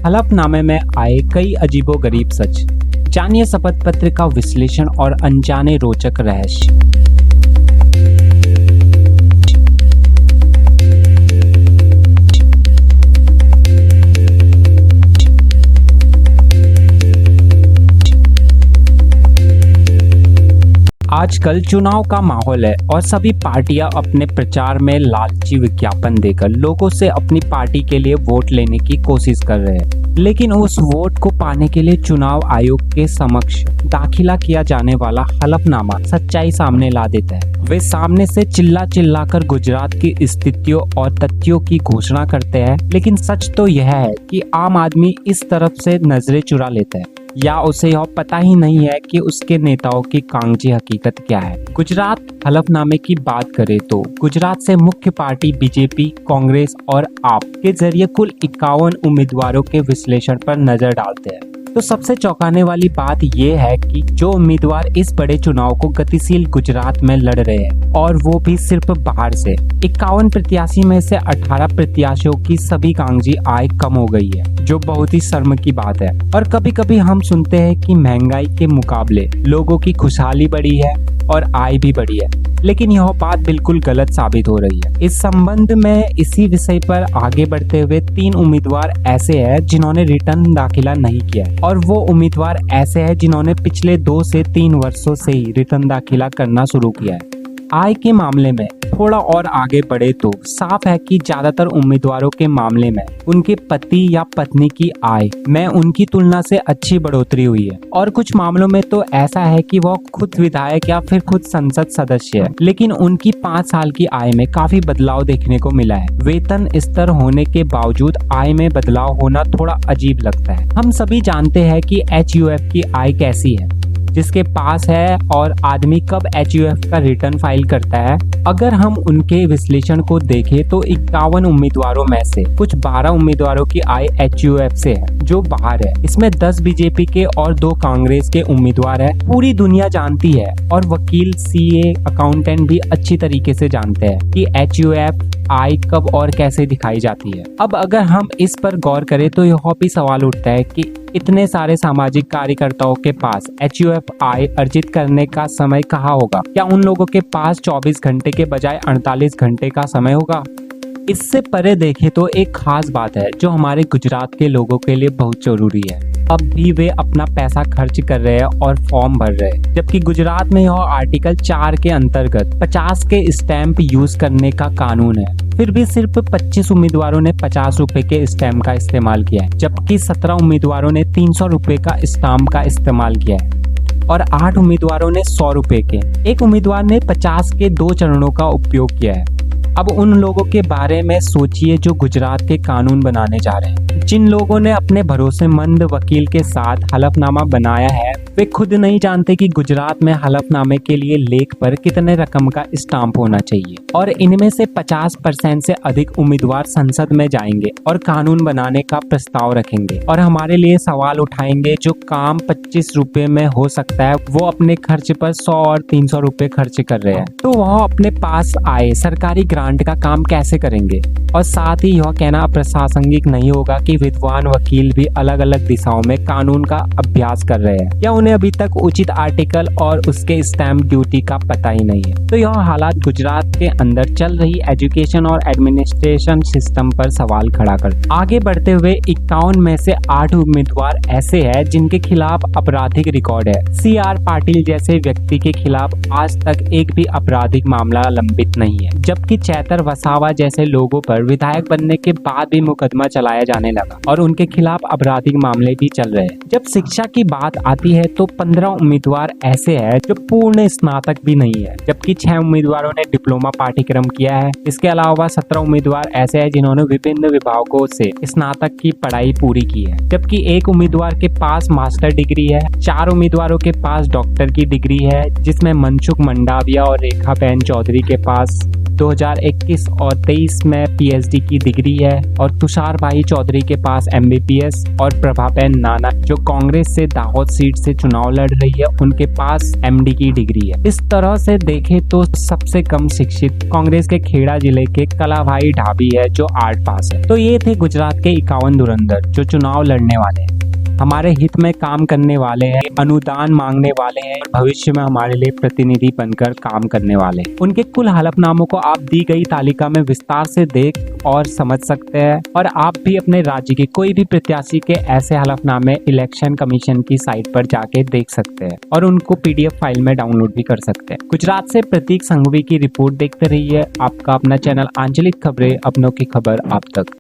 हलफनामे में आए कई अजीबोगरीब सच। जानिए शपथ पत्र का विश्लेषण और अनजाने रोचक रहस्य। आजकल चुनाव का माहौल है और सभी पार्टियां अपने प्रचार में लालची विज्ञापन देकर लोगों से अपनी पार्टी के लिए वोट लेने की कोशिश कर रहे हैं। लेकिन उस वोट को पाने के लिए चुनाव आयोग के समक्ष दाखिला किया जाने वाला हलफनामा सच्चाई सामने ला देता है। वे सामने से चिल्ला कर गुजरात की स्थितियों और तथ्यों की घोषणा करते हैं, लेकिन सच तो यह है कि आम आदमी इस तरफ से नजरें चुरा लेता है या उसे यह पता ही नहीं है कि उसके नेताओं की कागजी हकीकत क्या है। गुजरात हलफनामे की बात करें तो गुजरात से मुख्य पार्टी बीजेपी, कांग्रेस और आप के जरिए कुल 51 उम्मीदवारों के विश्लेषण पर नजर डालते हैं। तो सबसे चौंकाने वाली बात यह है कि जो उम्मीदवार इस बड़े चुनाव को गतिशील गुजरात में लड़ रहे हैं और वो भी सिर्फ बाहर से, 51 प्रत्याशी में से 18 प्रत्याशियों की सभी कागजी आय कम हो गई है, जो बहुत ही शर्म की बात है। और कभी कभी हम सुनते हैं कि महंगाई के मुकाबले लोगों की खुशहाली बढ़ी है और आय भी बढ़ी है, लेकिन यह बात बिल्कुल गलत साबित हो रही है। इस संबंध में इसी विषय पर आगे बढ़ते हुए 3 उम्मीदवार ऐसे हैं जिन्होंने रिटर्न दाखिला नहीं किया है, और वो उम्मीदवार ऐसे हैं जिन्होंने पिछले 2 से 3 वर्षों से ही रिटर्न दाखिला करना शुरू किया है। आय के मामले में थोड़ा और आगे बढ़े तो साफ है कि ज्यादातर उम्मीदवारों के मामले में उनके पति या पत्नी की आय में उनकी तुलना से अच्छी बढ़ोतरी हुई है, और कुछ मामलों में तो ऐसा है कि वह खुद विधायक या फिर खुद संसद सदस्य है, लेकिन उनकी 5 साल की आय में काफी बदलाव देखने को मिला है। वेतन स्तर होने के बावजूद आय में बदलाव होना थोड़ा अजीब लगता है। हम सभी जानते हैं कि HUF की आय कैसी है, जिसके पास है, और आदमी कब HUF का रिटर्न फाइल करता है। अगर हम उनके विश्लेषण को देखें तो 51 उम्मीदवारों में से कुछ 12 उम्मीदवारों की आय HUF से है, जो बाहर है। इसमें 10 बीजेपी के और 2 कांग्रेस के उम्मीदवार है। पूरी दुनिया जानती है और वकील, CA, अकाउंटेंट भी अच्छी तरीके से जानते हैं कि HUF आय कब और कैसे दिखाई जाती है। अब अगर हम इस पर गौर करें तो यह भी सवाल उठता है कि इतने सारे सामाजिक कार्यकर्ताओं के पास HUF आय अर्जित करने का समय कहाँ होगा? क्या उन लोगों के पास 24 घंटे के बजाय 48 घंटे का समय होगा? इससे परे देखें तो एक खास बात है जो हमारे गुजरात के लोगों के लिए बहुत जरूरी है। अब भी वे अपना पैसा खर्च कर रहे हैं और फॉर्म भर रहे हैं, जबकि गुजरात में यह आर्टिकल 4 के अंतर्गत 50 के स्टैंप यूज करने का कानून है। फिर भी सिर्फ 25 उम्मीदवारों ने 50 रुपए के स्टैंप का इस्तेमाल किया है, जबकि 17 उम्मीदवारों ने 300 रुपए का स्टाम्प का इस्तेमाल किया है और 8 उम्मीदवारों ने 100 रुपए के। एक उम्मीदवार ने 50 के 2 चरणों का उपयोग किया है। अब उन लोगों के बारे में सोचिए जो गुजरात के कानून बनाने जा रहे हैं। जिन लोगों ने अपने भरोसेमंद वकील के साथ हलफनामा बनाया है, वे खुद नहीं जानते कि गुजरात में हलफनामे के लिए लेख पर कितने रकम का स्टाम्प होना चाहिए, और इनमें से 50% से अधिक उम्मीदवार संसद में जाएंगे और कानून बनाने का प्रस्ताव रखेंगे और हमारे लिए सवाल उठाएंगे। जो काम 25 रुपए में हो सकता है, वो अपने खर्च पर 100 और 300 रुपए खर्च कर रहे हैं। तो वह अपने पास आए सरकारी ग्रांट का काम कैसे करेंगे? और साथ ही यह कहना अप्रासंगिक नहीं होगा कि विद्वान वकील भी अलग अलग दिशाओं में कानून का अभ्यास कर रहे हैं, या उन्हें अभी तक उचित आर्टिकल और उसके स्टैंप ड्यूटी का पता ही नहीं है। तो यह हालात गुजरात के अंदर चल रही एजुकेशन और एडमिनिस्ट्रेशन सिस्टम पर सवाल खड़ा करते। आगे बढ़ते हुए 51 में से 8 उम्मीदवार ऐसे हैं जिनके खिलाफ आपराधिक रिकॉर्ड है। CR पाटिल जैसे व्यक्ति के खिलाफ आज तक एक भी आपराधिक मामला लंबित नहीं है, जबकि चैतर वसावा जैसे लोगों पर विधायक बनने के बाद भी मुकदमा चलाया जाने लगा और उनके खिलाफ आपराधिक मामले भी चल रहे हैं। जब शिक्षा की बात आती है तो 15 उम्मीदवार ऐसे हैं जो पूर्ण स्नातक भी नहीं है, जबकि 6 उम्मीदवारों ने डिप्लोमा पाठ्यक्रम किया है। इसके अलावा 17 उम्मीदवार ऐसे हैं जिन्होंने विभिन्न विभागों से स्नातक की पढ़ाई पूरी की है, जबकि 1 उम्मीदवार के पास मास्टर डिग्री है। 4 उम्मीदवारों के पास डॉक्टर की डिग्री है, जिसमें मनसुख मंडाविया और रेखाबेन चौधरी के पास 2021 और 23 में पीएचडी की डिग्री है और तुषार भाई चौधरी के पास एमबीबीएस और प्रभाबेन नाना जो कांग्रेस से दाहोद सीट से चुनाव लड़ रही है उनके पास एमडी की डिग्री है। इस तरह से देखें तो सबसे कम शिक्षित कांग्रेस के खेड़ा जिले के कलाभाई ढाबी है जो 8 पास है। तो ये थे गुजरात के 51 धुरंधर जो चुनाव लड़ने वाले हैं, हमारे हित में काम करने वाले हैं, अनुदान मांगने वाले हैं, भविष्य में हमारे लिए प्रतिनिधि बनकर काम करने वाले हैं। उनके कुल हलफनामों को आप दी गई तालिका में विस्तार से देख और समझ सकते हैं और आप भी अपने राज्य के कोई भी प्रत्याशी के ऐसे हलफनामे इलेक्शन कमीशन की साइट पर जाके देख सकते हैं और उनको पीडीएफ फाइल में डाउनलोड भी कर सकते हैं। गुजरात से प्रतीक संघवी की रिपोर्ट देखते रहिए। आपका अपना चैनल आंचलिक खबरें, अपनों की खबर आप तक।